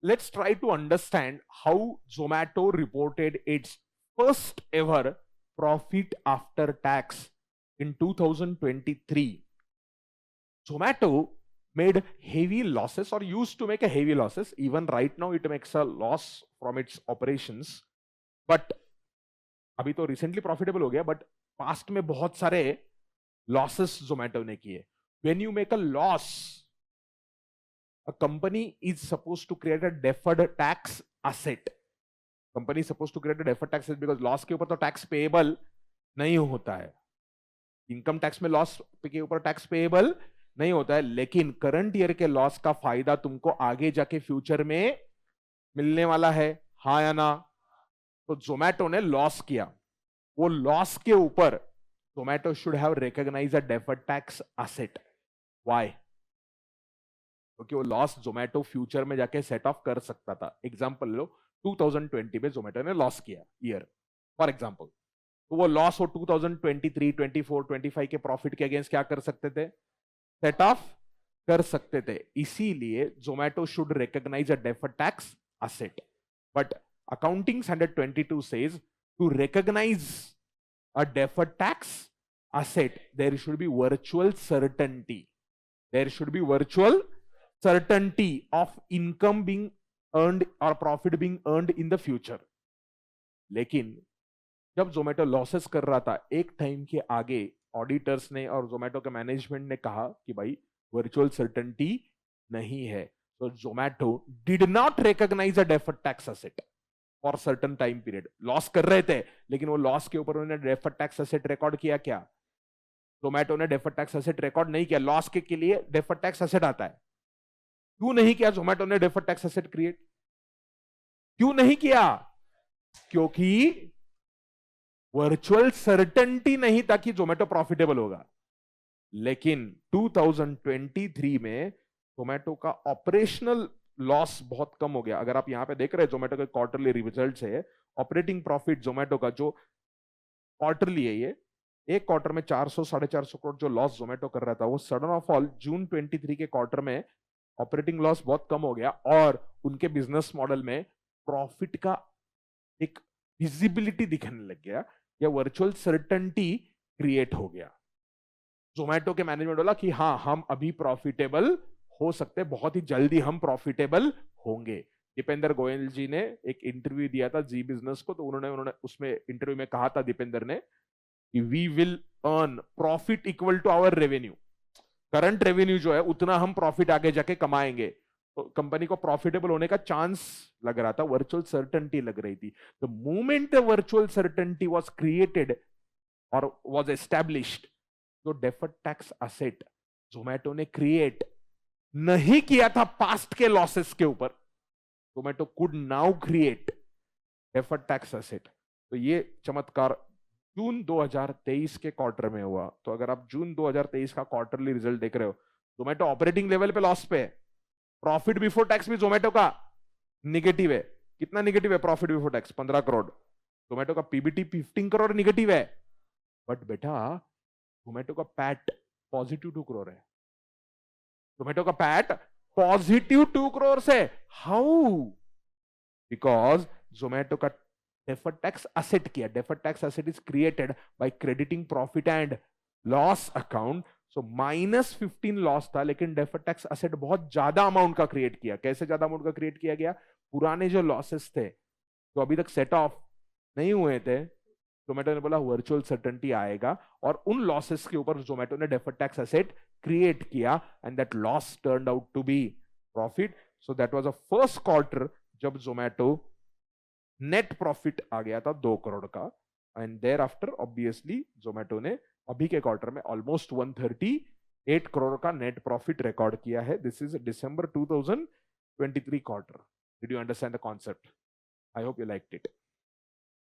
let's try to understand how Zomato reported its first ever profit after tax in 2023. Zomato made heavy losses or used to make a heavy losses. Even right now it makes a loss from its operations. But अभी तो recently profitable हो गया, but past में बहुत सारे losses Zomato ने किए. When you make a loss, a company is supposed to create a deferred tax asset. Company is supposed to create a deferred tax asset because loss के ऊपर तो टैक्स पेएबल नहीं होता है. इनकम टैक्स में loss के ऊपर tax payable नहीं होता है, लेकिन करंट ईयर के लॉस का फायदा तुमको आगे जाके फ्यूचर में मिलने वाला है, हाँ या ना. तो जोमेटो ने लॉस किया. वो लॉस के ऊपर Zomato should have recognize a deferred tax asset. Why? क्योंकि वो लॉस जोमेटो फ्यूचर में जाके सेट ऑफ कर सकता था. एग्जांपल लो, 2020 में जोमेटो ने लॉस किया ईयर फॉर एग्जांपल, तो वो लॉस वो 2023, 24, 25 के प्रॉफिट के अगेंस्ट क्या कर सकते थे? सेट ऑफ कर सकते थे. इसीलिए Zomato should recognize a deferred tax asset. But accounting standard 22 says to recognize a deferred tax asset there should be virtual certainty. There should be virtual certainty of income being earned or profit being earned in the future. लेकिन जब Zomato losses कर रहा था, एक time के आगे auditors ने और जोमेटो के मैनेजमेंट ने कहा कि भाई वर्चुअल सर्टेनिटी नहीं है. तो Zomato did not recognize a deferred tax asset for certain time period. Loss कर रहे थे, लेकिन वो लॉस के ऊपर उन्होंने डेफर्ड टैक्स एसेट रिकॉर्ड किया. क्या जोमेटो ने डेफर्ड टैक्स एसेट रिकॉर्ड नहीं किया? लॉस के लिए डेफर्ड टैक्स एसेट आता है. क्यों नहीं किया जोमेटो ने डेफर्ड टैक्स एसेट क्रिएट? क्यों नहीं किया? क्योंकि वर्चुअल सर्टेनिटी नहीं था कि जोमेटो प्रॉफिटेबल होगा. लेकिन 2023 में जोमेटो का ऑपरेशनल लॉस बहुत कम हो गया. अगर आप यहां पे देख रहे हैं जोमेटो के क्वार्टरली रिजल्ट्स है, ऑपरेटिंग प्रॉफिट जोमेटो का जो क्वार्टरली है, ये एक क्वार्टर में 400-450 करोड़ जो लॉस जोमेटो कर रहा था, वो सडन ऑफ ऑल जून 23 के क्वार्टर में ऑपरेटिंग लॉस बहुत कम हो गया और उनके बिजनेस मॉडल में प्रॉफिट का एक विजिबिलिटी दिखने लग गया, या वर्चुअल सर्टेनिटी क्रिएट हो गया. जोमेटो के मैनेजमेंट बोला कि हाँ, हम अभी प्रॉफिटेबल हो सकते, बहुत ही जल्दी हम प्रॉफिटेबल होंगे. दीपेंद्र गोयल जी ने एक इंटरव्यू दिया था जी बिजनेस को, तो उन्होंने उसमें इंटरव्यू में कहा था दीपेंद्र ने कि we will earn profit equal to our revenue. Current revenue जो है उतना हम प्रॉफिट आगे जाके कमाएंगे. तो कंपनी को प्रॉफिटेबल होने का चांस लग रहा था, वर्चुअल सर्टेनिटी लग रही थी. The moment virtual certainty was created और वाज एस्टैब्लिश्ड, जो डेफर्ड टैक्स एसेट जोमेटो ने क्रिएट नहीं किया था पास्ट के लॉसेस के ऊपर, Zomato could now create deferred tax asset. तो ये चमत्कार जून 2023 के क्वार्टर में हुआ. तो अगर आप जून 2023 का क्वार्टरली रिजल्ट देख रहे हो, जोमेटो ऑपरेटिंग लेवल पे लॉस पे है. प्रॉफिट बिफोर टैक्स भी जोमेटो का निगेटिव है. कितना निगेटिव है profit before tax? 15 crore. Zomato का पीबीटी 15 करोड़ निगेटिव है. बट बेटा जोमेटो का पैट पॉजिटिव 2 करोड़ है. जोमेटो का पैट पॉजिटिव 2 करोड़ से. हाउ? बिकॉज जोमेटो का डेफर्ड टैक्स एसेट किया. Deferred tax asset is created by crediting profit and loss account. So -15 loss था, लेकिन डेफर्ड टैक्स एसेट बहुत ज्यादा अमाउंट का क्रिएट किया. कैसे ज्यादा अमाउंट का क्रिएट किया गया? पुराने जो लॉसेस थे जो अभी तक सेट ऑफ नहीं हुए थे, जोमेटो ने बोला वर्चुअल सर्टेनिटी आएगा, और उन लॉसेस के ऊपर जोमेटो ने डेफर्ड टैक्स एसेट क्रिएट किया, and that loss turned out to be profit. So that was a first quarter जब जोमेटो नेट प्रॉफिट आ गया था 2 करोड़ का. And thereafter obviously Zomato ने अभी के क्वार्टर में ऑलमोस्ट 138 करोड़ का नेट प्रॉफिट रिकॉर्ड किया है. This is December 2023 quarter. Did you understand the concept? I hope you liked it.